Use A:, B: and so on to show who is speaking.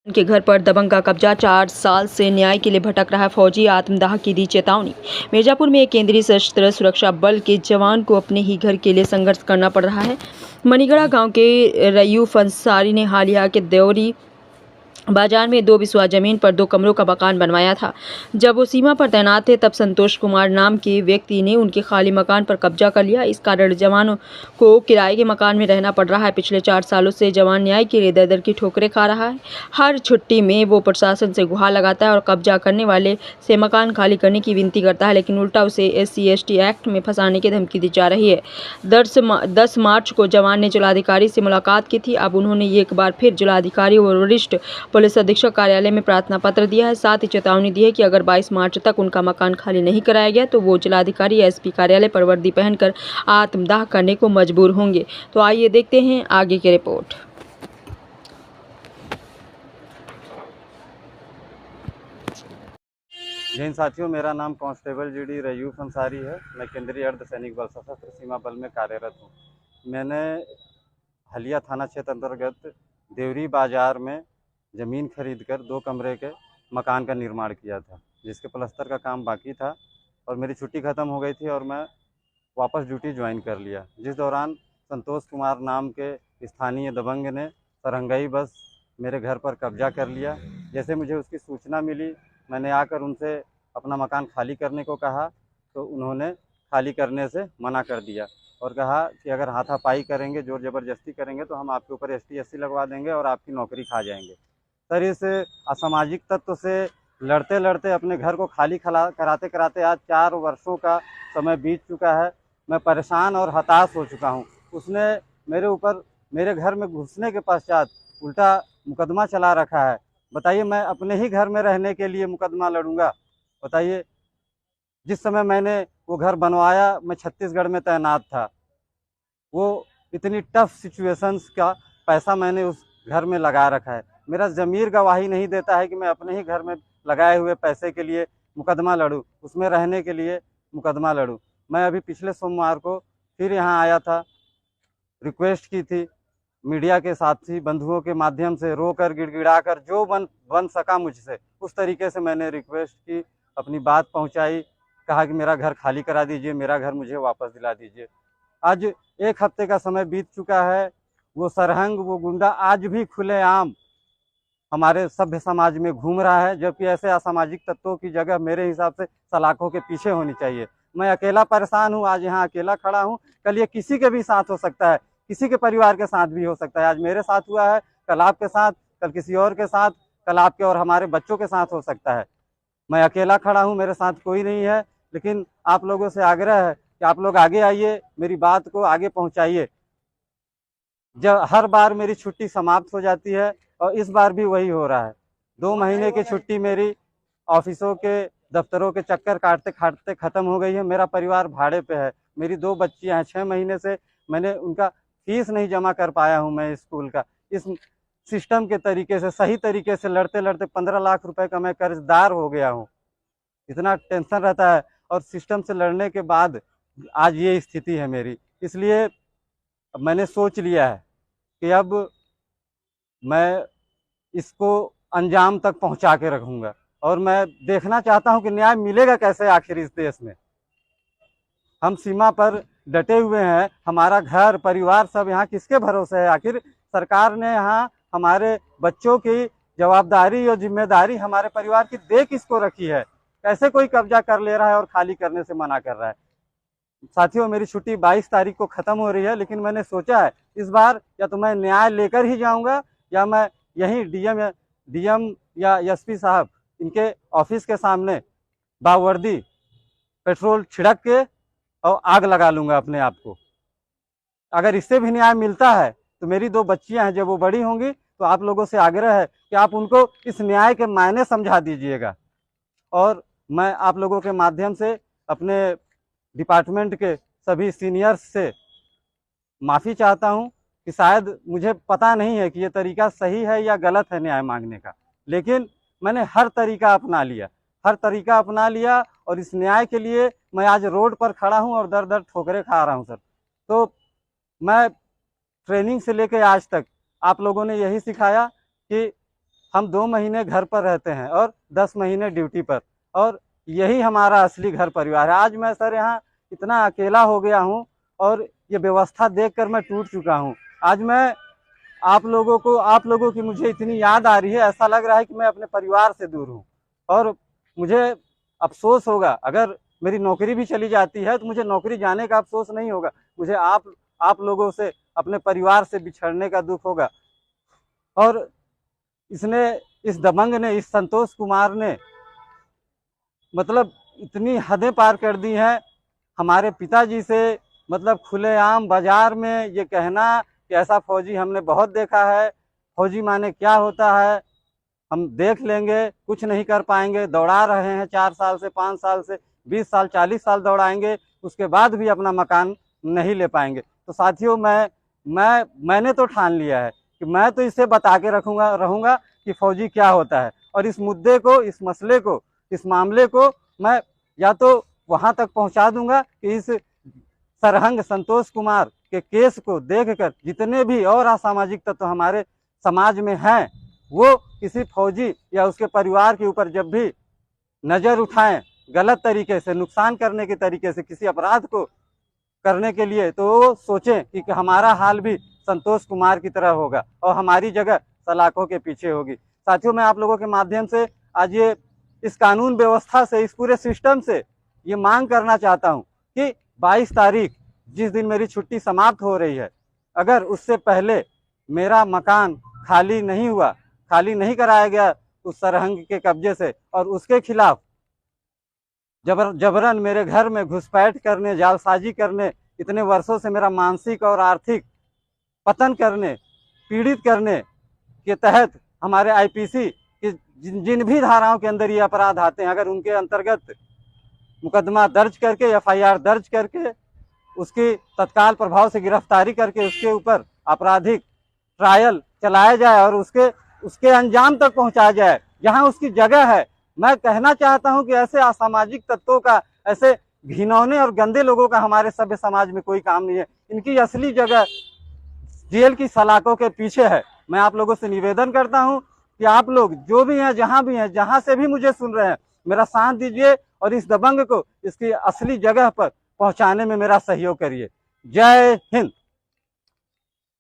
A: उनके घर पर दबंग का कब्जा। 4 साल से न्याय के लिए भटक रहा फौजी, आत्मदाह की दी चेतावनी। मिर्जापुर में एक केंद्रीय सशस्त्र सुरक्षा बल के जवान को अपने ही घर के लिए संघर्ष करना पड़ रहा है। मनीगढ़ा गांव के रयूफ अंसारी ने हालिया के देवरी बाजार में 2 बिस्वा जमीन पर 2 कमरों का मकान बनवाया था। जब वो सीमा पर तैनात थे तब संतोष कुमार नाम के व्यक्ति ने उनके खाली मकान पर कब्जा कर लिया। इस कारण जवानों को किराए के मकान में रहना पड़ रहा है। पिछले 4 सालों से जवान न्याय के लिए दर-दर की ठोकरें खा रहा है। हर छुट्टी में वो प्रशासन से गुहार लगाता है और कब्जा करने वाले से मकान खाली करने की विनती करता है, लेकिन उल्टा उसे SC/ST एक्ट में फंसाने की धमकी दी जा रही है। 10 मार्च को जवान ने जिलाधिकारी से मुलाकात की थी। अब उन्होंने एक बार फिर जिलाधिकारी और वरिष्ठ पुलिस अधीक्षक कार्यालय में प्रार्थना पत्र दिया है। साथ ही चेतावनी दी है कि अगर 22 मार्च तक उनका मकान खाली नहीं कराया गया तो वो जिलाधिकारी या SP कार्यालय पर वर्दी पहनकर आत्मदाह करने को मजबूर होंगे। तो आइए देखते हैं आगे की रिपोर्ट।
B: जैन साथियों, मेरा नाम कांस्टेबल GD रयूफ अंसारी है। मैं केंद्रीय अर्धसैनिक बल सशस्त्र सीमा बल में कार्यरत हूँ। मैंने हलिया थाना क्षेत्र अंतर्गत देवरी बाजार में ज़मीन खरीदकर 2 कमरे के मकान का निर्माण किया था, जिसके प्लास्टर का काम बाकी था और मेरी छुट्टी ख़त्म हो गई थी और मैं वापस ड्यूटी ज्वाइन कर लिया। जिस दौरान संतोष कुमार नाम के स्थानीय दबंग ने सरंगाई बस मेरे घर पर कब्जा कर लिया। जैसे मुझे उसकी सूचना मिली, मैंने आकर उनसे अपना मकान खाली करने को कहा तो उन्होंने खाली करने से मना कर दिया और कहा कि अगर हाथापाई करेंगे, जोर ज़बरदस्ती करेंगे तो हम आपके ऊपर ST/SC लगवा देंगे और आपकी नौकरी खा जाएंगे। सर, इस असामाजिक तत्व से लड़ते लड़ते अपने घर को खाली कराते कराते आज 4 वर्षों का समय बीत चुका है। मैं परेशान और हताश हो चुका हूँ। उसने मेरे ऊपर मेरे घर में घुसने के पश्चात उल्टा मुकदमा चला रखा है। बताइए, मैं अपने ही घर में रहने के लिए मुकदमा लड़ूंगा? बताइए, जिस समय मैंने वो घर बनवाया मैं छत्तीसगढ़ में तैनात था। वो इतनी टफ सिचुएशंस का पैसा मैंने उस घर में लगा रखा है। मेरा ज़मीर गवाही नहीं देता है कि मैं अपने ही घर में लगाए हुए पैसे के लिए मुकदमा लड़ूं, उसमें रहने के लिए मुकदमा लड़ूं। मैं अभी पिछले सोमवार को फिर यहाँ आया था, रिक्वेस्ट की थी मीडिया के साथी बंधुओं के माध्यम से, रोकर गिड़गिड़ाकर जो बन सका मुझसे उस तरीके से मैंने रिक्वेस्ट की, अपनी बात पहुँचाई, कहा कि मेरा घर खाली करा दीजिए, मेरा घर मुझे वापस दिला दीजिए। आज 1 हफ्ते का समय बीत चुका है। वो सरहंग, वो गुंडा आज भी खुलेआम हमारे सभ्य समाज में घूम रहा है, जबकि ऐसे असामाजिक तत्वों की जगह मेरे हिसाब से सलाखों के पीछे होनी चाहिए। मैं अकेला परेशान हूँ, आज यहाँ अकेला खड़ा हूँ। कल ये किसी के भी साथ हो सकता है, किसी के परिवार के साथ भी हो सकता है। आज मेरे साथ हुआ है, कल आपके साथ, कल किसी और के साथ, कल आपके और हमारे बच्चों के साथ हो सकता है। मैं अकेला खड़ा हूँ, मेरे साथ कोई नहीं है, लेकिन आप लोगों से आग्रह है कि आप लोग आगे आइए, मेरी बात को आगे पहुँचाइए। जब हर बार मेरी छुट्टी समाप्त हो जाती है और इस बार भी वही हो रहा है। 2 महीने की छुट्टी मेरी ऑफिसों के, दफ्तरों के चक्कर काटते काटते ख़त्म हो गई है। मेरा परिवार भाड़े पे है, मेरी 2 बच्चियाँ हैं। 6 महीने से मैंने उनका फीस नहीं जमा कर पाया हूँ मैं स्कूल का। इस सिस्टम के तरीके से, सही तरीके से लड़ते लड़ते 15 लाख रुपए का मैं कर्जदार हो गया हूँ। इतना टेंशन रहता है और सिस्टम से लड़ने के बाद आज ये स्थिति है मेरी। इसलिए मैंने सोच लिया है कि अब मैं इसको अंजाम तक पहुंचा के रखूंगा और मैं देखना चाहता हूं कि न्याय मिलेगा कैसे आखिर इस देश में। हम सीमा पर डटे हुए हैं, हमारा घर परिवार सब यहाँ किसके भरोसे है? आखिर सरकार ने यहाँ हमारे बच्चों की जवाबदारी और जिम्मेदारी हमारे परिवार की दे किसको रखी है? कैसे कोई कब्जा कर ले रहा है और खाली करने से मना कर रहा है? साथियों, मेरी छुट्टी 22 तारीख को ख़त्म हो रही है, लेकिन मैंने सोचा है इस बार या तो मैं न्याय लेकर ही जाऊंगा या मैं यहीं DM या SP साहब इनके ऑफिस के सामने बावर्दी पेट्रोल छिड़क के और आग लगा लूंगा अपने आप को। अगर इससे भी न्याय मिलता है तो मेरी 2 बच्चियां हैं, जब वो बड़ी होंगी तो आप लोगों से आग्रह है कि आप उनको इस न्याय के मायने समझा दीजिएगा। और मैं आप लोगों के माध्यम से अपने डिपार्टमेंट के सभी सीनियर्स से माफ़ी चाहता हूं कि शायद मुझे पता नहीं है कि ये तरीका सही है या गलत है न्याय मांगने का, लेकिन मैंने हर तरीका अपना लिया और इस न्याय के लिए मैं आज रोड पर खड़ा हूं और दर दर ठोकरें खा रहा हूं। सर, तो मैं ट्रेनिंग से लेकर आज तक आप लोगों ने यही सिखाया कि हम 2 महीने घर पर रहते हैं और 10 महीने ड्यूटी पर, और यही हमारा असली घर परिवार है। आज मैं सर यहाँ इतना अकेला हो गया हूँ और ये व्यवस्था देखकर मैं टूट चुका हूँ। आज मैं आप लोगों की मुझे इतनी याद आ रही है, ऐसा लग रहा है कि मैं अपने परिवार से दूर हूँ। और मुझे अफसोस होगा, अगर मेरी नौकरी भी चली जाती है तो मुझे नौकरी जाने का अफसोस नहीं होगा, मुझे आप लोगों से, अपने परिवार से बिछड़ने का दुख होगा। और इस दबंग ने, इस संतोष कुमार ने मतलब इतनी हदें पार कर दी हैं हमारे पिताजी से। मतलब खुलेआम बाजार में ये कहना कि ऐसा फौजी हमने बहुत देखा है, फौजी माने क्या होता है, हम देख लेंगे, कुछ नहीं कर पाएंगे, दौड़ा रहे हैं 4 साल से, 5 साल से, 20 साल, 40 साल दौड़ाएंगे, उसके बाद भी अपना मकान नहीं ले पाएंगे। तो साथियों, मैंने तो ठान लिया है कि मैं तो इसे बता के रहूँगा कि फौजी क्या होता है। और इस मुद्दे को, इस मसले को, इस मामले को मैं या तो वहाँ तक पहुँचा दूंगा कि इस सरहंग संतोष कुमार के केस को देखकर जितने भी और असामाजिक तत्व हमारे समाज में हैं, वो किसी फौजी या उसके परिवार के ऊपर जब भी नज़र उठाएं गलत तरीके से, नुकसान करने के तरीके से, किसी अपराध को करने के लिए, तो वो सोचें कि हमारा हाल भी संतोष कुमार की तरह होगा और हमारी जगह सलाखों के पीछे होगी। साथियों, मैं आप लोगों के माध्यम से आज ये इस कानून व्यवस्था से, इस पूरे सिस्टम से ये मांग करना चाहता हूँ कि 22 तारीख जिस दिन मेरी छुट्टी समाप्त हो रही है, अगर उससे पहले मेरा मकान खाली नहीं कराया गया उस सरहंग के कब्जे से, और उसके खिलाफ जबरन मेरे घर में घुसपैठ करने, जालसाजी करने, इतने वर्षों से मेरा मानसिक और आर्थिक पतन करने, पीड़ित करने के तहत हमारे आईपीसी के जिन भी धाराओं के अंदर ये अपराध आते हैं, अगर उनके अंतर्गत मुकदमा दर्ज करके, एफआईआर दर्ज करके, उसकी तत्काल प्रभाव से गिरफ्तारी करके उसके ऊपर आपराधिक ट्रायल चलाया जाए और उसके अंजाम तक पहुंचाया जाए जहां उसकी जगह है। मैं कहना चाहता हूं कि ऐसे असामाजिक तत्वों का, ऐसे घिनौने और गंदे लोगों का हमारे सभ्य समाज में कोई काम नहीं है। इनकी असली जगह जेल की सलाखों के पीछे है। मैं आप लोगों से निवेदन करता हूं कि आप लोग जो भी हैं, जहां से भी मुझे सुन रहे हैं, मेरा साथ दीजिए और इस दबंग को इसकी असली जगह पर पहुंचाने में मेरा सहयोग करिए। जय हिंद।